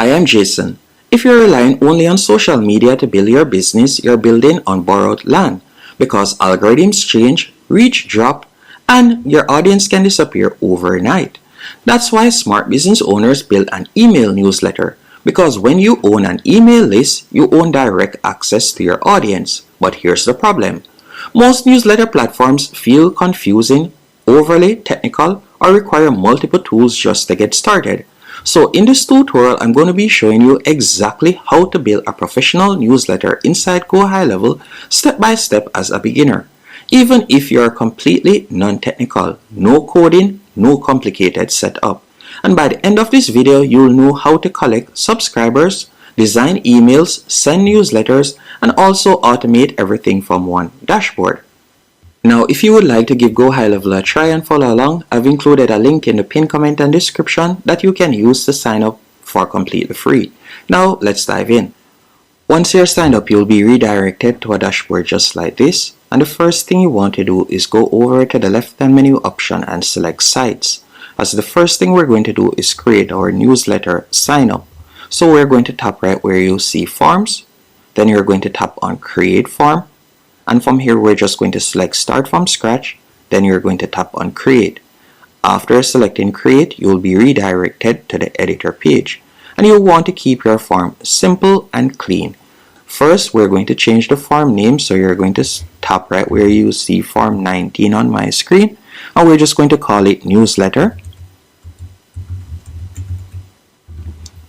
Hi, I'm Jason. If you're relying only on social media to build your business, you're building on borrowed land because algorithms change, reach drop, and your audience can disappear overnight. That's why smart business owners build an email newsletter because when you own an email list, you own direct access to your audience. But here's the problem. Most newsletter platforms feel confusing, overly technical, or require multiple tools just to get started. So in this tutorial, I'm going to be showing you exactly how to build a professional newsletter inside GoHighLevel step by step as a beginner. Even if you're completely non-technical, no coding, no complicated setup. And by the end of this video, you'll know how to collect subscribers, design emails, send newsletters, and also automate everything from one dashboard. Now, if you would like to give GoHighLevel a try and follow along, I've included a link in the pinned comment and description that you can use to sign up for completely free. Now, let's dive in. Once you're signed up, you'll be redirected to a dashboard just like this. And the first thing you want to do is go over to the left-hand menu option and select Sites. As the first thing we're going to do is create our newsletter sign up. So we're going to tap right where you see Forms. Then you're going to tap on Create Form. And from here, we're just going to select Start from Scratch. Then you're going to tap on Create. After selecting Create, you'll be redirected to the editor page. And you'll want to keep your form simple and clean. First, we're going to change the form name. So you're going to tap right where you see Form 19 on my screen. And we're just going to call it Newsletter.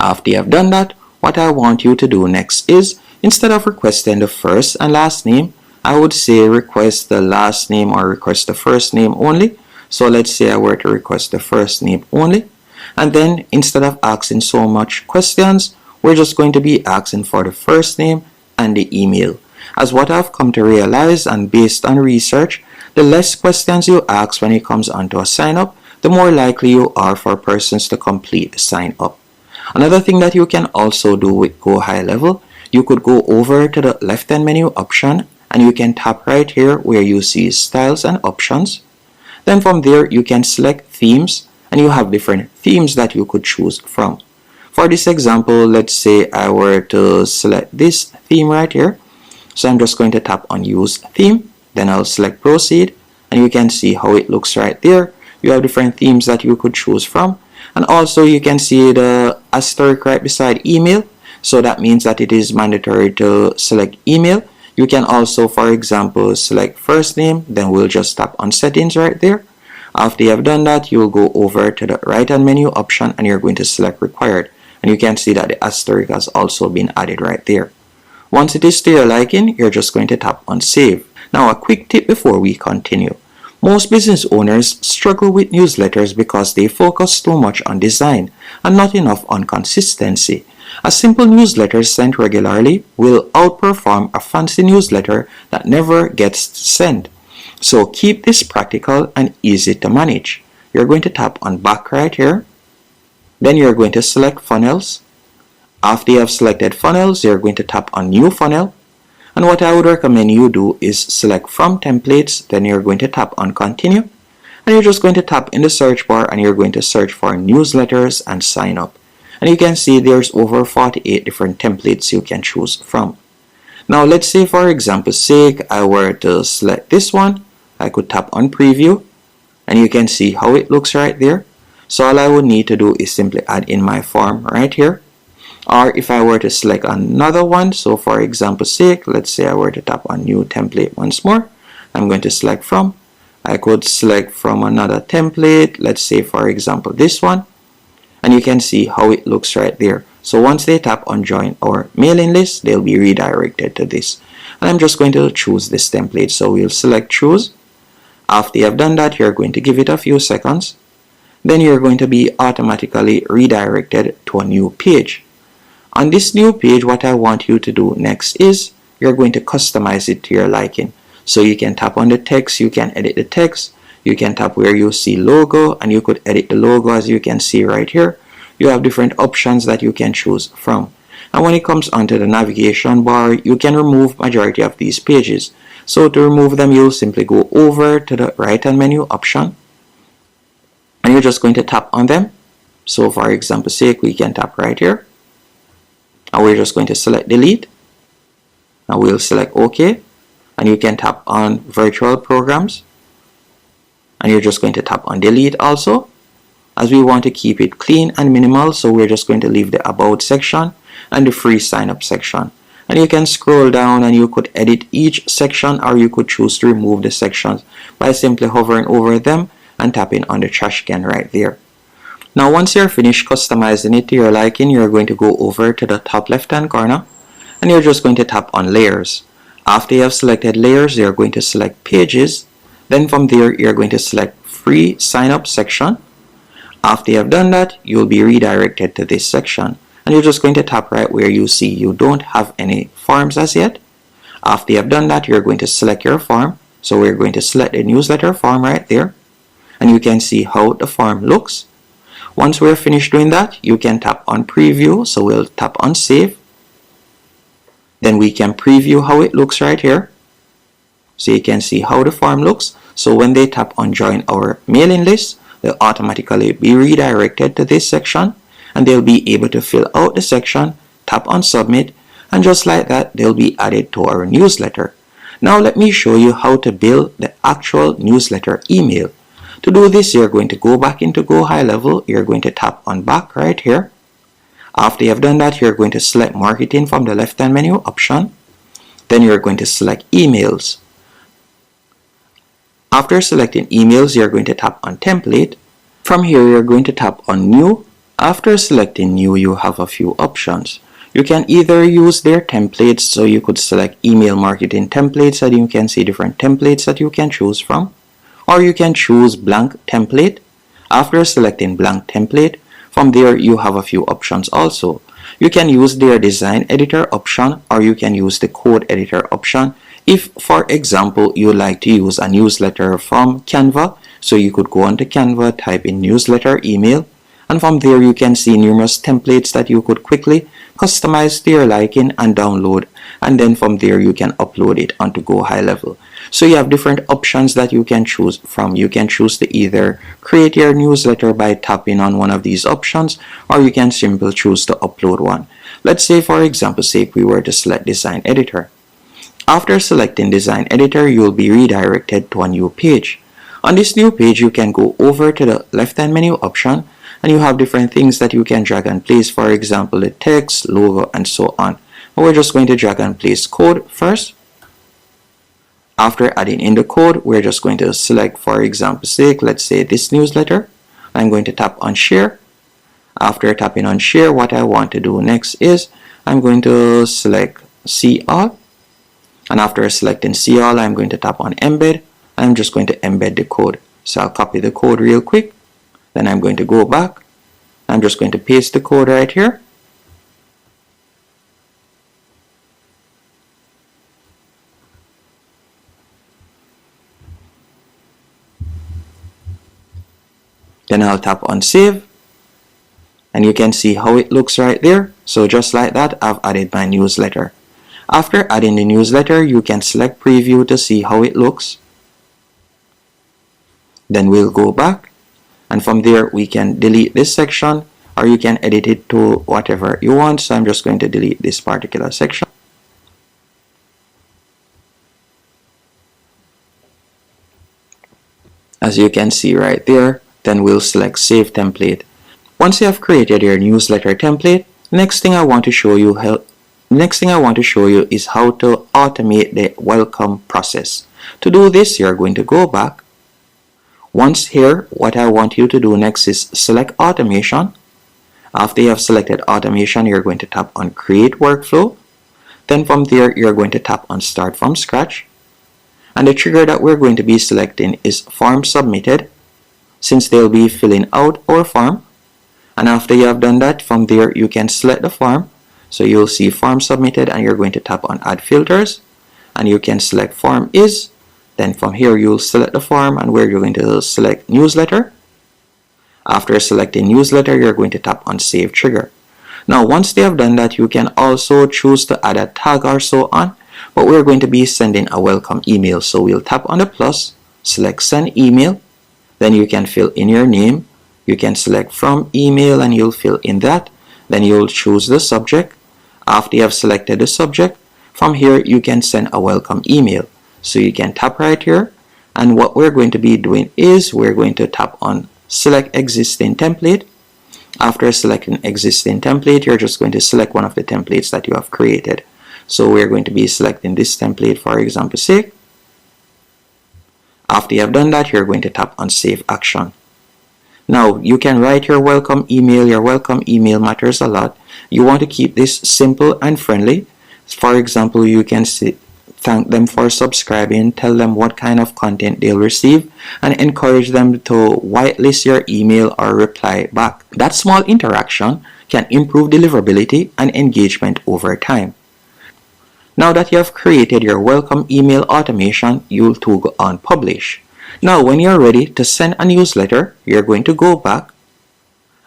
After you have done that, what I want you to do next is, instead of requesting the first and last name, I would say request the last name or request the first name only. So let's say I were to request the first name only. And then instead of asking so much questions, we're just going to be asking for the first name and the email. As what I've come to realize, and based on research, the less questions you ask when it comes onto a sign up, the more likely you are for persons to complete the sign up. Another thing that you can also do with GoHighLevel, you could go over to the left-hand menu option and you can tap right here where you see Styles and Options. Then from there, you can select Themes and you have different themes that you could choose from. For this example, let's say I were to select this theme right here. So I'm just going to tap on Use Theme. Then I'll select Proceed and you can see how it looks right there. You have different themes that you could choose from. And also you can see the asterisk right beside email. So that means that it is mandatory to select email. You can also, for example, select first name. Then we'll just tap on Settings right there. After you have done that, you'll go over to the right hand menu option and you're going to select Required. And you can see that the asterisk has also been added right there. Once it is to your liking, you're just going to tap on Save. Now a quick tip before we continue. Most business owners struggle with newsletters because they focus too much on design and not enough on consistency. A simple newsletter sent regularly will outperform a fancy newsletter that never gets sent. So keep this practical and easy to manage. You're going to tap on Back right here. Then you're going to select Funnels. After you have selected Funnels, you're going to tap on New Funnel. And what I would recommend you do is select From Templates. Then you're going to tap on Continue. And you're just going to tap in the search bar and you're going to search for newsletters and sign up. And you can see there's over 48 different templates you can choose from. Now let's say for example's sake, I were to select this one. I could tap on Preview. And you can see how it looks right there. So all I would need to do is simply add in my form right here. Or if I were to select another one, so for example's sake, let's say I were to tap on New Template once more. I'm going to select From. I could select from another template, let's say for example this one. And you can see how it looks right there. So once they tap on Join our mailing list, they'll be redirected to this. And I'm just going to choose this template. So we'll select Choose. After you have done that, you're going to give it a few seconds. Then you're going to be automatically redirected to a new page. On this new page, what I want you to do next is you're going to customize it to your liking. So you can tap on the text, you can edit the text, you can tap where you see logo and you could edit the logo as you can see right here. You have different options that you can choose from. And when it comes onto the navigation bar, you can remove majority of these pages. So to remove them, you'll simply go over to the right hand menu option and you're just going to tap on them. So for example sake, we can tap right here and we're just going to select delete, and we'll select OK, and you can tap on virtual programs, and you're just going to tap on delete also, as we want to keep it clean and minimal. So we're just going to leave the about section and the free sign up section, and you can scroll down and you could edit each section, or you could choose to remove the sections by simply hovering over them and tapping on the trash can right there. Now once you're finished customizing it to your liking, you're going to go over to the top left hand corner and you're just going to tap on layers. After you have selected layers, you're going to select pages. Then from there, you're going to select free sign up section. After you have done that, you'll be redirected to this section, and you're just going to tap right where you see you don't have any forms as yet. After you have done that, you're going to select your form. So we're going to select the newsletter form right there, and you can see how the form looks. Once we're finished doing that, you can tap on preview. So we'll tap on save. Then we can preview how it looks right here. So you can see how the form looks. So when they tap on join our mailing list, they'll automatically be redirected to this section, and they'll be able to fill out the section, tap on submit, and just like that, they'll be added to our newsletter. Now let me show you how to build the actual newsletter email. To do this, you're going to go back into GoHighLevel. You're going to tap on back right here. After you have done that, you're going to select marketing from the left hand menu option. Then you're going to select emails. After selecting emails, you're going to tap on template. From here, you're going to tap on new. After selecting new, you have a few options. You can either use their templates, so you could select email marketing templates and you can see different templates that you can choose from. Or you can choose blank template. After selecting blank template, from there you have a few options also. You can use their design editor option, or you can use the code editor option. If, for example, you like to use a newsletter from Canva, so you could go onto Canva, type in newsletter email, and from there you can see numerous templates that you could quickly customize to your liking and download, and then from there you can upload it onto GoHighLevel. So you have different options that you can choose from. You can choose to either create your newsletter by tapping on one of these options, or you can simply choose to upload one. Let's say, for example's sake, we were to select design editor. After selecting design editor, you'll be redirected to a new page. On this new page, you can go over to the left hand menu option, and you have different things that you can drag and place, for example the text, logo, and so on. But we're just going to drag and place code first. After adding in the code, we're just going to select, for example's sake, let's say this newsletter. I'm going to tap on share. After tapping on share, what I want to do next is I'm going to select see all, and after selecting see all, I'm going to tap on embed. I'm just going to embed the code. So I'll copy the code real quick, then I'm going to go back. I'm just going to paste the code right here. Then I'll tap on save, and you can see how it looks right there. So just like that, I've added my newsletter. After adding the newsletter, you can select preview to see how it looks. Then we'll go back, and from there we can delete this section, or you can edit it to whatever you want. So I'm just going to delete this particular section. As you can see right there, then we'll select save template. Once you have created your newsletter template, next thing I want to show you is how to automate the welcome process. To do this, you're going to go back. Once here, what I want you to do next is select automation. After you have selected automation, you're going to tap on create workflow. Then from there, you're going to tap on start from scratch. And the trigger that we're going to be selecting is form submitted, since they'll be filling out our form. And after you have done that, from there you can select the form. So you'll see form submitted, and you're going to tap on add filters, and you can select form is. Then from here you'll select the form, and where you're going to select newsletter. After selecting newsletter, you're going to tap on save trigger. Now once they have done that, you can also choose to add a tag or so on, but we're going to be sending a welcome email. So we'll tap on the plus, select send email, then you can fill in your name. You can select from email and you'll fill in that. Then you'll choose the subject. After you have selected the subject, from here you can send a welcome email. So you can tap right here, and what we're going to be doing is we're going to tap on select existing template. After selecting existing template, you're just going to select one of the templates that you have created. So we're going to be selecting this template for example sake. After you have done that, you're going to tap on save action. Now you can write your welcome email. Your welcome email matters a lot. You want to keep this simple and friendly. For example, you can say thank them for subscribing, tell them what kind of content they'll receive, and encourage them to whitelist your email or reply back. That small interaction can improve deliverability and engagement over time. Now that you have created your welcome email automation, you'll go on publish. Now when you're ready to send a newsletter, you're going to go back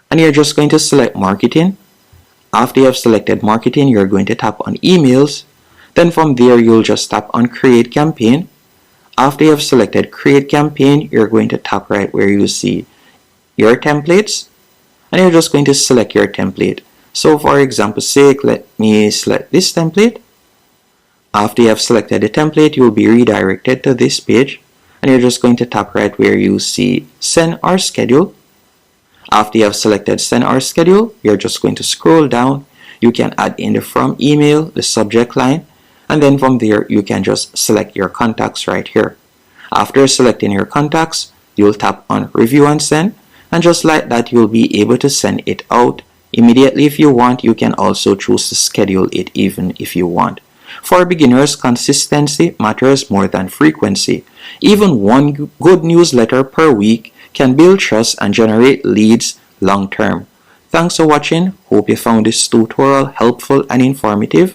and you're just going to select marketing. After you have selected marketing, you're going to tap on emails. Then from there, you'll just tap on create campaign. After you have selected create campaign, you're going to tap right where you see your templates, and you're just going to select your template. So for example sake, let me select this template. After you have selected the template, you'll be redirected to this page, and you're just going to tap right where you see send or schedule. After you have selected send or schedule, you're just going to scroll down. You can add in the from email, the subject line, and then from there you can just select your contacts right here. After selecting your contacts, you'll tap on review and send, and just like that you'll be able to send it out immediately if you want. You can also choose to schedule it even if you want. For beginners, consistency matters more than frequency. Even one good newsletter per week can build trust and generate leads long term. Thanks for watching. Hope you found this tutorial helpful and informative.